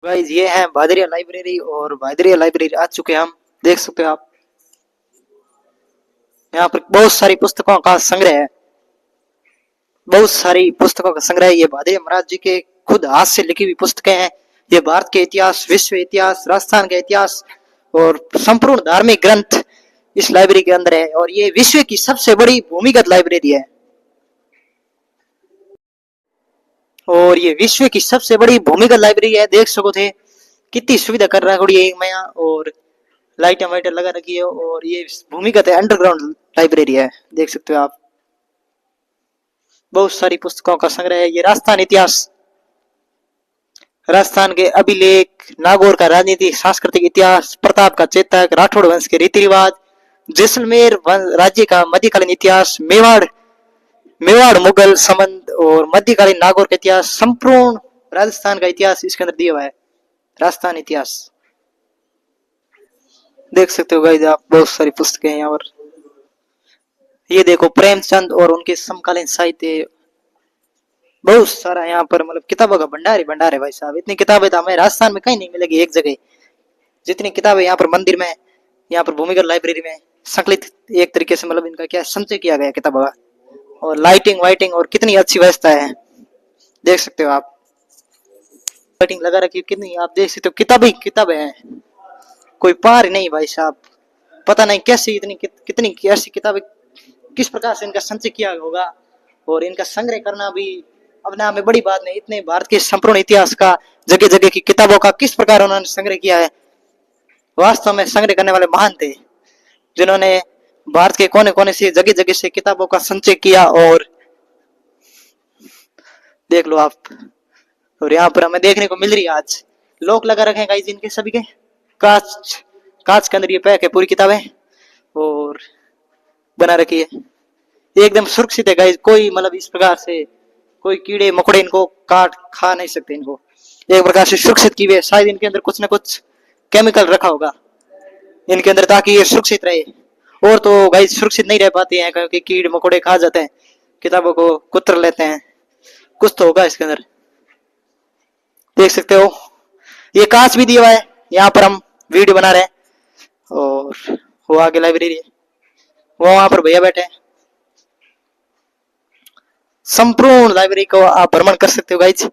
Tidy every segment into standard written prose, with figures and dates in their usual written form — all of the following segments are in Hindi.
गाइस ये है भादरिया लाइब्रेरी और भादरिया लाइब्रेरी आ चुके हैं हम। देख सकते हो आप, यहाँ पर बहुत सारी पुस्तकों का संग्रह है। बहुत सारी पुस्तकों का संग्रह है। ये भादरिया महाराज जी के खुद हाथ से लिखी हुई पुस्तकें हैं। ये भारत के इतिहास, विश्व इतिहास, राजस्थान का इतिहास और संपूर्ण धार्मिक ग्रंथ इस लाइब्रेरी के अंदर है। और ये विश्व की सबसे बड़ी भूमिगत लाइब्रेरी है। और ये विश्व की सबसे बड़ी भूमिगत लाइब्रेरी है। देख सको थे कितनी सुविधा कर रहा है मैं यहाँ, और लाइटें वाइटें लगा रखी है। और ये भूमिगत है, अंडरग्राउंड लाइब्रेरी है। देख सकते हो आप, बहुत सारी पुस्तकों का संग्रह है। ये राजस्थान इतिहास, राजस्थान के अभिलेख, नागौर का राजनीतिक सांस्कृतिक इतिहास, प्रताप का चेतक, राठौड़ वंश के रीति रिवाज, जैसलमेर राज्य का मध्यकालीन इतिहास, मेवाड़ मुगल संबंध और मध्यकालीन नागौर का इतिहास, संपूर्ण राजस्थान का इतिहास इसके अंदर दिया हुआ है। राजस्थान इतिहास देख सकते हो गाइस आप, बहुत सारी पुस्तकें हैं यहाँ पर। ये देखो प्रेमचंद और उनके समकालीन साहित्य, बहुत सारा यहाँ पर मतलब किताबों का भंडार ही भंडार है भाई साहब। इतनी किताबें तो हमें राजस्थान में कहीं नहीं मिलेगी एक जगह जितनी किताबें यहाँ पर मंदिर में, यहाँ पर भूमिगत लाइब्रेरी में संकलित एक तरीके से मतलब इनका क्या संचय किया गया किताबों का। और लाइटिंग वाइटिंग और कितनी अच्छी व्यवस्था है, देख सकते हो आप। लाइटिंग लगा रखी कितनी, आप देख सकते हो किताबें हैं, कोई पार नहीं भाई साहब। पता नहीं कैसे इतनी कितनी ऐसी किताबें किस प्रकार से इनका संचय किया होगा। और इनका संग्रह करना भी अपने आप में बड़ी बात नहीं। इतने भारत के संपूर्ण इतिहास का, जगह जगह की किताबों का किस प्रकार उन्होंने संग्रह किया है। वास्तव में संग्रह करने वाले महान थे, जिन्होंने भारत के कोने कोने से, जगह जगह से किताबों का संचय किया। और देख लो आप, और यहाँ पर हमें देखने को मिल रही है आज लॉक लगा रखे हैं गाइस इनके सभी के। कांच के अंदर ये पैक है पूरी किताबें और बना रखी है, एकदम सुरक्षित है गाइस। कोई मतलब इस प्रकार से कोई कीड़े मकोड़े इनको काट खा नहीं सकते। इनको एक प्रकार से सुरक्षित की हुई है। शायद इनके अंदर कुछ ना कुछ केमिकल रखा होगा इनके अंदर, ताकि ये सुरक्षित रहे। और तो गाइस सुरक्षित नहीं रह पाते हैं, क्योंकि कीड़े मकोड़े खा जाते हैं किताबों को, कुतर लेते हैं। कुछ तो होगा इसके अंदर, देख सकते हो। ये कांच भी दिया हुआ है, यहाँ पर हम वीडियो बना रहे हैं। और वो आगे लाइब्रेरी, वो वहां पर भैया बैठे हैं। संपूर्ण लाइब्रेरी को आप भ्रमण कर सकते हो गाइज।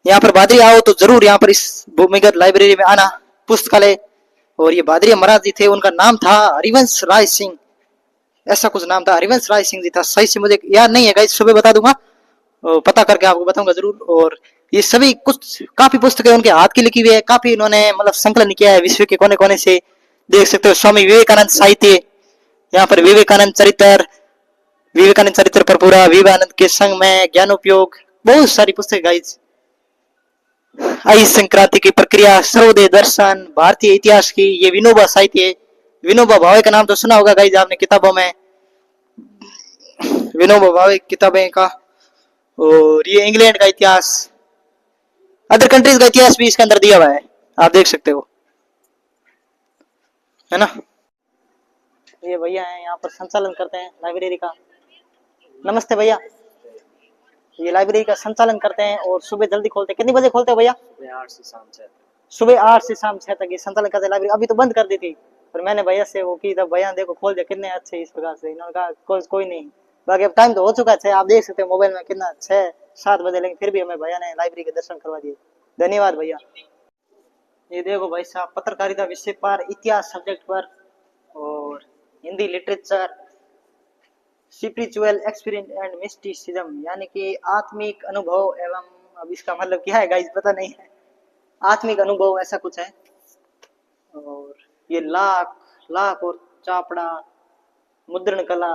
यहाँ पर भादरी आओ तो जरूर यहाँ पर इस भूमिगत लाइब्रेरी में आना, पुस्तकालय। और ये भादरी महाराज जी थे, उनका नाम था हरिवंश राय सिंह, ऐसा कुछ नाम था, हरिवंश राय सिंह जी था। सही से मुझे याद नहीं है गाइज, सुबह बता दूंगा, पता करके आपको बताऊंगा जरूर। और ये सभी कुछ काफी पुस्तकें उनके हाथ की लिखी हुई है, काफी इन्होंने मतलब संकलन किया है विश्व के कोने कोने से। देख सकते हो स्वामी विवेकानंद साहित्य, यहाँ पर विवेकानंद चरित्र पर पूरा, विवेकानंद के संग में ज्ञानोपयोग, बहुत सारी पुस्तक गाइज। आई संक्रांति की प्रक्रिया, सर्वोदय दर्शन, भारतीय इतिहास की, ये विनोबा साहित्य, विनोबा भावे का नाम तो सुना होगा गाइज आपने किताबों में, विनोबा भावे किताबें का। और ये इंग्लैंड का इतिहास, अदर कंट्रीज का इतिहास भी इसके अंदर दिया हुआ है, आप देख सकते हो, है ना। ये भैया हैं यहाँ पर संचालन करते हैं लाइब्रेरी का। नमस्ते भैया, ये लाइब्रेरी का संचालन करते हैं और सुबह जल्दी खोलते हैं। कितनी बजे खोलते हो भैया? सुबह 8 से शाम 6 तक। सुबह 8 से शाम 6 तक ये संचालन करते हैं लाइब्रेरी। अभी तो बंद कर दी थी, पर मैंने भैया से वो की, तब भैया देखो खोल दिया, कितने अच्छे इस प्रकार से। इन्होंने कहा कोई नहीं, बाकी अब टाइम तो हो चुका है, आप देख सकते हो मोबाइल में कितना 6-7 बजे, लेकिन फिर भी हमें भैया ने लाइब्रेरी के दर्शन करवा दिए। धन्यवाद भैया। ये देखो भाई साहब, पत्रकारिता विषय पर, इतिहास सब्जेक्ट पर, और Hindi literature, spiritual experience and mysticism, यानी कि आत्मिक अनुभव एवं, अब इसका मतलब क्या है गाइस पता नहीं है, आत्मिक अनुभव ऐसा कुछ है। और ये लाख और चापड़ा, मुद्रण कला,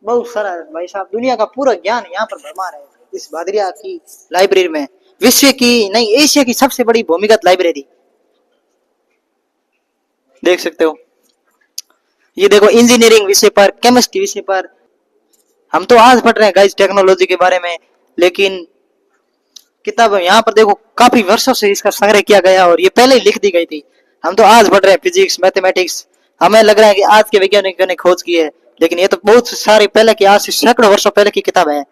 बहुत सारा भाई साहब दुनिया का पूरा ज्ञान यहाँ पर भरमार है इस भादरिया की लाइब्रेरी में। विश्व की नहीं, एशिया की सबसे बड़ी भूमिगत लाइब्रेरी, देख सकते हो। ये देखो इंजीनियरिंग विषय पर, केमिस्ट्री विषय पर, हम तो आज पढ़ रहे हैं गाइस टेक्नोलॉजी के बारे में, लेकिन किताब यहाँ पर देखो काफी वर्षों से इसका संग्रह किया गया और ये पहले ही लिख दी गई थी। हम तो आज पढ़ रहे हैं फिजिक्स, मैथमेटिक्स, हमें लग रहा है कि आज के वैज्ञानिकों ने खोज की है, लेकिन ये तो बहुत सारे पहले की, आज से सैकड़ों वर्षों पहले की किताब है।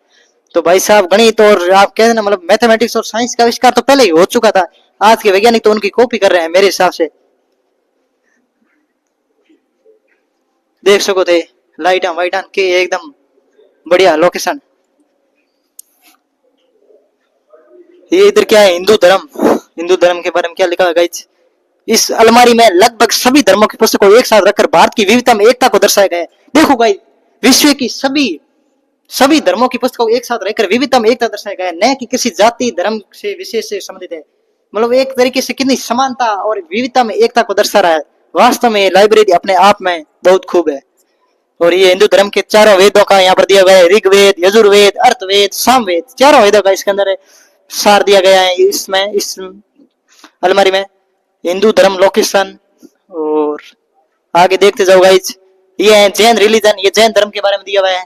तो भाई साहब गणित और आप कहते ना मतलब मैथमेटिक्स और साइंस का आविष्कार तो पहले ही हो चुका था, आज के वैज्ञानिक तो उनकी कॉपी कर रहे हैं मेरे हिसाब से। देख सको थे लाइट वाइट के एकदम बढ़िया लोकेशन। ये इधर क्या है, हिंदू धर्म। हिंदू धर्म के बारे में क्या लिखा है गाइस? इस अलमारी में लगभग सभी धर्मों की पुस्तकों को एक साथ रखकर भारत की विविधता में एकता को दर्शाया गया है। देखो गाइस, विश्व की सभी धर्मों की पुस्तकों को एक साथ रहकर विविधता में एकता दर्शाया गया है, न कि किसी जाति धर्म से विशेष से संबंधित है। मतलब एक तरीके से कितनी समानता और विविधता में एकता को दर्शा रहा है। वास्तव में लाइब्रेरी अपने आप में बहुत खूब है। और ये हिंदू धर्म के चारों वेदों का यहाँ पर दिया गया है, ऋग्वेद, यजुर्वेद, अर्थवेद, सामवेद, चारों वेदों का इसके अंदर सार दिया गया है इसमें, इस अलमारी में। हिंदू धर्म लोकेशन। और आगे देखते जाओ गाइस, ये है जैन रिलीजन, ये जैन धर्म के बारे में दिया हुआ है।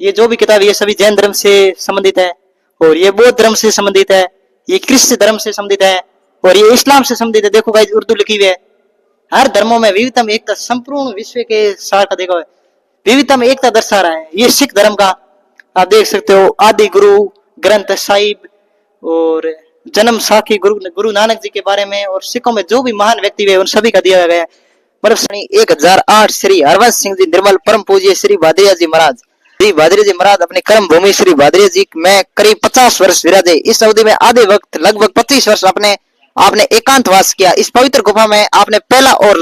ये जो भी किताब ये सभी जैन धर्म से संबंधित है। और ये बौद्ध धर्म से संबंधित है, ये क्रिश्चियन धर्म से संबंधित है, और ये इस्लाम से संबंधित है। देखो गाइस, उर्दू लिखी हुई है। हर धर्मों में विविधता में एकता, संपूर्ण विश्व के सार का देखो विविधता में एकता दर्शा रहा है। ये सिख धर्म का आप देख सकते हो, आदि गुरु ग्रंथ साहिब और जन्म साखी गुरु नानक जी के बारे में, और सिखों में जो भी महान व्यक्ति हुए उन सभी का दिया गया है। बर्फ 1008 श्री हरवंश सिंह जी निर्मल परम पूज्य श्री भादरिया जी महाराज। श्री भादरिया जी महाराज अपने कर्म भूमि श्री भादरिया जी में करीब 50 वर्ष विराजे। इस अवधि में आधे वक्त लगभग 25 वर्ष आपने एकांतवास किया। इस पवित्र गुफा में आपने पहला और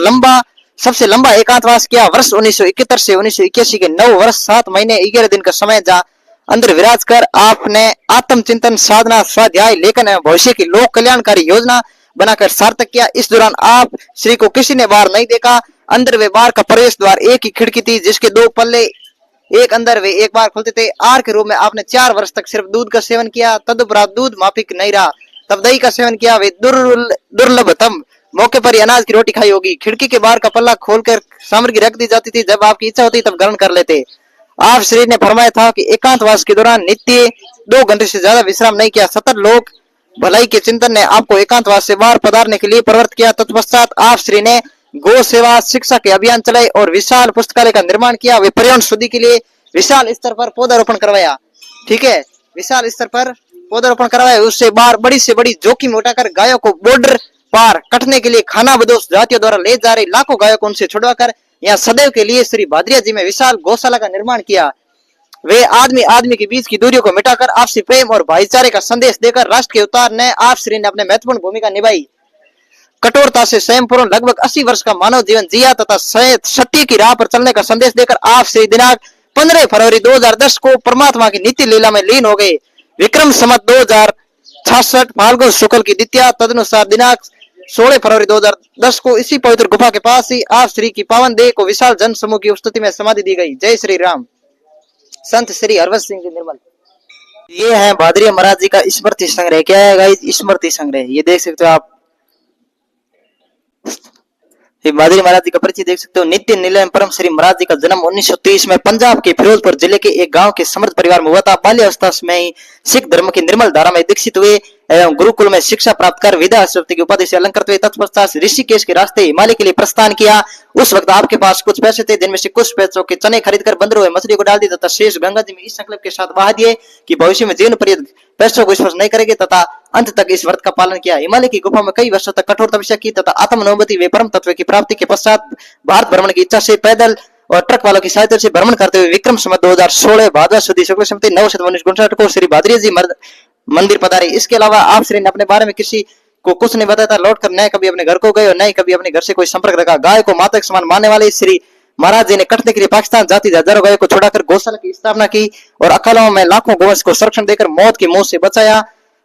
सबसे लंबा एकांतवास किया। वर्ष 1971 से 1981 के 9 वर्ष 7 महीने 11 दिन का समय जहाँ अंदर विराज कर आपने आत्म चिंतन, साधना, स्वाध्याय, लेखन एवं भविष्य की लोक कल्याणकारी योजना बनाकर सार्थक किया। इस दौरान आप श्री को किसी ने बाहर नहीं देखा। अंदर वे बाहर का प्रवेश द्वार एक ही खिड़की थी जिसके 2 पल्ले, एक अंदर वे एक बार खुलते थे। आहार के रूप में आपने 4 वर्ष तक सिर्फ दूध का सेवन किया। तदुपरांत दूध माफिक नहीं रहा, तब दही का सेवन किया। वे दुर्लभतम मौके पर ही अनाज की रोटी खाई होगी। खिड़की के बाहर का पल्ला खोलकर सामग्री रख दी जाती थी, जब आपकी इच्छा होती तब ग्रहण कर लेते। आप श्री ने फरमाया था कि एकांतवास के दौरान नित्य 2 घंटे से ज्यादा विश्राम नहीं किया। 70 लोग भलाई के चिंतन ने आपको एकांतवास से बाहर पधारने के लिए प्रवृत्त किया। तत्पश्चात आप श्री ने गो सेवा शिक्षा के अभियान चलाए और विशाल पुस्तकालय का निर्माण किया। वे पर्यावरण शुद्धि के लिए विशाल स्तर पर पौधारोपण करवाया। ठीक है, विशाल स्तर पर पौधारोपण करवाया। उससे बाहर बड़ी से बड़ी जोखिम उठाकर गायों को बॉर्डर पार कटने के लिए खाना बदोश जातियों द्वारा ले जा रही लाखों गायों को उनसे छुड़वाकर यहाँ सदैव के लिए श्री भादरिया जी में विशाल गौशाला का निर्माण किया। वे आदमी के बीच की दूरियों को मिटाकर आपसी प्रेम और भाईचारे का संदेश देकर राष्ट्र के उतार ने आप श्री ने अपने महत्वपूर्ण भूमिका निभाई। कठोरता से स्वयं पूर्ण लगभग 80 वर्ष का मानव जीवन जिया तथा सत्य की राह पर चलने का संदेश देकर आप श्री दिनांक 15 फरवरी 2010 को परमात्मा की नित्य लीला में लीन हो गए। विक्रम संवत 2066 फाल्गुन शुक्ल की द्वितीया तदनुसार दिनांक 16 फरवरी 2010 को इसी पवित्र गुफा के पास ही आप श्री की पावन देह को विशाल जन समूह की उपस्थिति में समाधि दी गई। जय श्री राम। संत श्री हरवंश सिंह जी निर्मल। ये है भादरिया महाराज जी का स्मृति संग्रह। क्या है गाइस? स्मृति संग्रह। ये देख सकते हो आप, भादरी महाराज जी का परिचय देख सकते हो। नित्य नीलम परम श्री महाराज जी का जन्म 1930 में पंजाब के फिरोजपुर जिले के एक गांव के समर्थ परिवार में हुआ था। बाल्यावस्था में ही सिख धर्म की निर्मल धारा में दीक्षित हुए एवं गुरुकुल में शिक्षा प्राप्त कर विद्या अश्वती की उपाधि से अलंकृत हुए। तत्पश्चात ऋषिकेश के रास्ते हिमालय के लिए प्रस्थान किया। उस वक्त आपके पास कुछ पैसे थे, जिनमें से कुछ पैसों के चने खरीदकर बंदरों में मछली को डाल दिया तथा शेष गंगा जी में इस संकल्प के साथ बहा दिए कि भविष्य में जीवन पर्यंत पैसों को स्पर्श नहीं करेंगे तथा अंत तक इस व्रत का पालन किया। हिमालय की गुफा में कई वर्षों तक कठोर तपस्या की तथा आत्मनोमति वे परम तत्व की प्राप्ति के पश्चात भारत भ्रमण की इच्छा से पैदल और ट्रक वालों की सहायता से भ्रमण करते हुए विक्रम संवत 2016 भाद्रपद शुद्ध शुक्ल समिति 9/1959 को श्री भादरिया जी मंदिर पधारे। इसके अलावा आप श्री ने अपने बारे में किसी को कुछ नहीं बताया था। लौट कर न कभी अपने घर को गए और न ही कभी अपने घर से कोई संपर्क रखा। गाय को माता के समान मानने वाले श्री महाराज जी ने कटने के लिए पाकिस्तान जाती हजारों गायों को छोड़ाकर गौशाला की स्थापना की और अकालों में लाखों गोवंश को संरक्षण देकर मौत की मुंह से बचाया।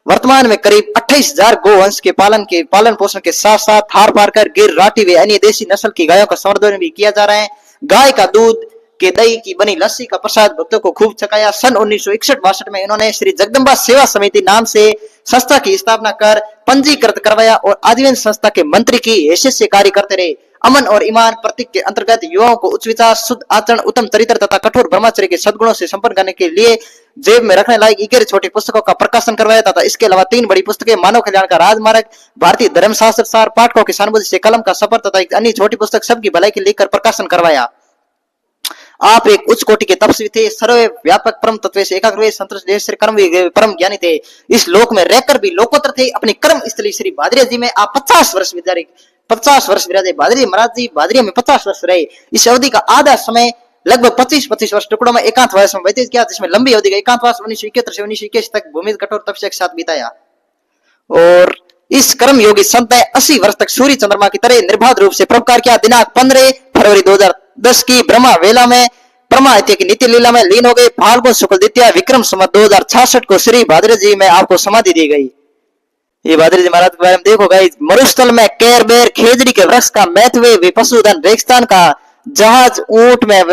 वर्तमान में करीब 28,000 गोवंश के पालन पोषण के साथ साथ हार पार कर गिर, राठी व अन्य देशी नस्ल की गायों का संवर्धन भी किया जा रहा है। गाय का दूध के दही की बनी लस्सी का प्रसाद भक्तों को खूब चखाया। सन 1961-62 में इन्होंने श्री जगदम्बा सेवा समिति नाम से संस्था की स्थापना कर पंजीकृत करवाया और आजीवन संस्था के मंत्री की हैसियत से कार्य करते रहे। अमन और ईमान प्रतीक के अंतर्गत युवाओं को उच्च विचार, शुद्ध आचरण, उत्तम चरित्र तथा कठोर ब्रह्मचर्य के सद्गुणों से संपन्न करने के लिए जेब में रखने लायक 11 छोटी पुस्तकों का प्रकाशन करवाया तथा इसके अलावा 3 बड़ी पुस्तकें मानव कल्याण का राजमार्ग, भारतीय धर्मशास्त्र सार, पाठकों की सहानुभूति से कलम का सफर तथा एक अन्य छोटी पुस्तक सबकी भलाई के लिखकर प्रकाशन करवाया। आप एक उच्च कोटि के तपस्वी थे, सर्व व्यापक परम तत्व से एकाग्र हुए, संतुष्ट देश से कर्म परम ज्ञानी थे, इस लोक में रहकर भी लोकोत्तर थे। अपनी कर्म स्थली श्री भादरिया जी में आप 50 वर्ष विचारे, 50 वर्ष विराजे। भादरी महाराज जी भादरिया में 50 वर्ष रहे। इस अवधि का आधा समय लगभग 25-25 वर्ष टुकड़ों में एकांतवास में व्यतीत किया, जिसमें लंबी अवधि का एकांतवास 1971 से 1921 तक भूमि कठोर तपस्या के साथ बिताया। और इस कर्म योगी संत ने 80 वर्ष तक सूर्य चंद्रमा की तरह निर्बाध रूप से परोपकार किया। दिनांक 15 फरवरी 2010 की ब्रह्मा वेला में ब्रह्मा हत्या की नित्य लीला में लीन हो गए। फाल्गुन शुक्ल द्वितीया विक्रम संवत 2066 को श्री भादरी जी में आपको समाधि दी गई। ये भादरी जी महाराज के बारे में देखो गाइस, मरुस्थल में केर बेर खेजड़ी के वृक्ष का महत्व, पशुधन रेगिस्तान का जहाज ऊंट में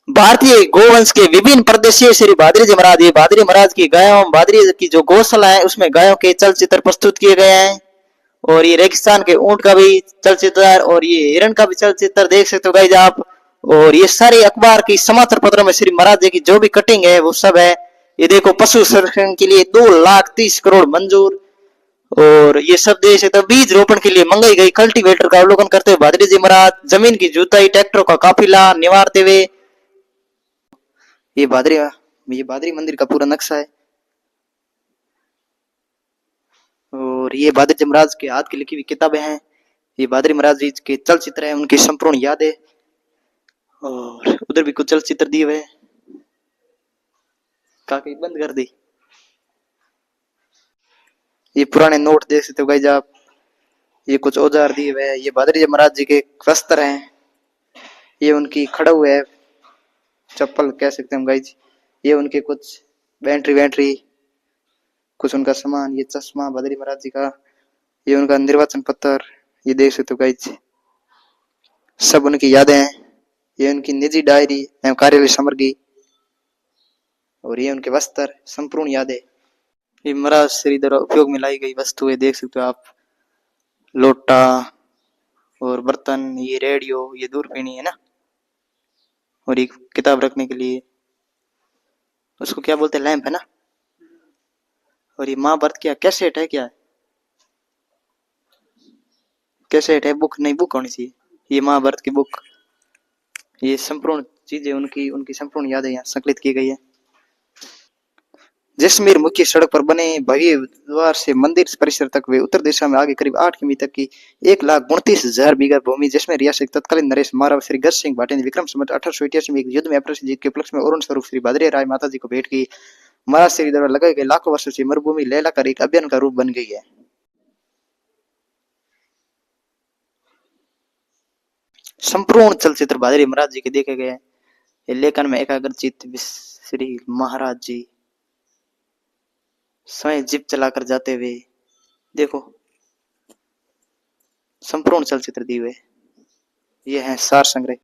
भारतीय गोवंश के विभिन्न प्रदेशीय श्री भादरी जी महाराज। ये भादरी महाराज की गायों, भादरी की जो गौशाला है उसमें गायों के चलचित्र प्रस्तुत किए गए हैं। और ये रेगिस्तान के ऊंट का भी चलचित्र और ये हिरण का भी चलचित्र देख सकते हो गाइस आप। और ये सारे अखबार की समाचार पत्रों में श्री महाराज जी की जो भी कटिंग है वो सब है। ये देखो पशु संरक्षण के लिए 2,30,00,000 मंजूर। और ये सब देख सकते हो बीज रोपण के लिए मंगाई गई कल्टीवेटर का अवलोकन करते हुए भादरी जी महाराज, जमीन की जुताई, ट्रैक्टरों का काफिला निवारते हुए। ये भादरी मंदिर का पूरा नक्शा है। और ये भादरी जी महाराज के हाथ की लिखी हुई किताबें हैं। ये भादरी महाराज जी के चलचित्र हैं, उनकी संपूर्ण यादें। और उधर भी कुछ चलचित्र दिए हुए। काकी बंद कर दी। ये पुराने नोट देख सकते हो गाइस आप। ये कुछ औजार दिए हुए हैं। ये भादरी जी महाराज जी के वस्त्र हैं। ये उनकी खड़ा हुए है चप्पल कह सकते हैं गाइस। ये उनके कुछ बैटरी, कुछ उनका सामान, ये चश्मा भादरी महाराज जी का, ये उनका निर्वाचन पत्र, ये देख सकते हो गाइस। सब उनकी यादें हैं। ये उनकी निजी डायरी एवं कार्यालय सामग्री। और ये उनके वस्त्र, संपूर्ण यादें। ये महाराज श्री द्वारा उपयोग में लाई गई वस्तुएं देख सकते हो आप। लोटा और बर्तन, ये रेडियो, ये दूरबीनी है ना। और एक किताब रखने के लिए उसको क्या बोलते हैं, लैंप है ना। और ये महाभारत क्या कैसेट है, क्या है कैसेट है, बुक नहीं, बुक होनी चाहिए। ये महाभारत की बुक। ये संपूर्ण चीजें उनकी संपूर्ण यादें यहाँ संकलित की गई है। जैसलमेर मुख्य सड़क पर बने भव्य द्वार से मंदिर परिसर तक वे उत्तर दिशा में आगे करीब 8 किमी तक की 1,29,000 बीघा भूमि, जिसमें रियासत तत्कालीन नरेश महाराव श्री गज सिंह भाटी ने विक्रम संवत 1888 में एक युद्ध में अप्रसिद्ध जीत के उपलक्ष्य में अरुण स्वरूप श्री भादरी राय माता जी को भेंट की। महाराज श्री द्वारा लगाए गए लाखों वर्षों से मरुभूमि लैला कर एक अभियान का रूप बन गई है। संपूर्ण चलचित्र भादरी महाराज जी के देखे गए हैं। लेखन में एकाग्रचित श्री महाराज जी स्वयं जीप चलाकर जाते हुए देखो संपूर्ण चलचित्र दिए हुए। ये है सार संग्रह।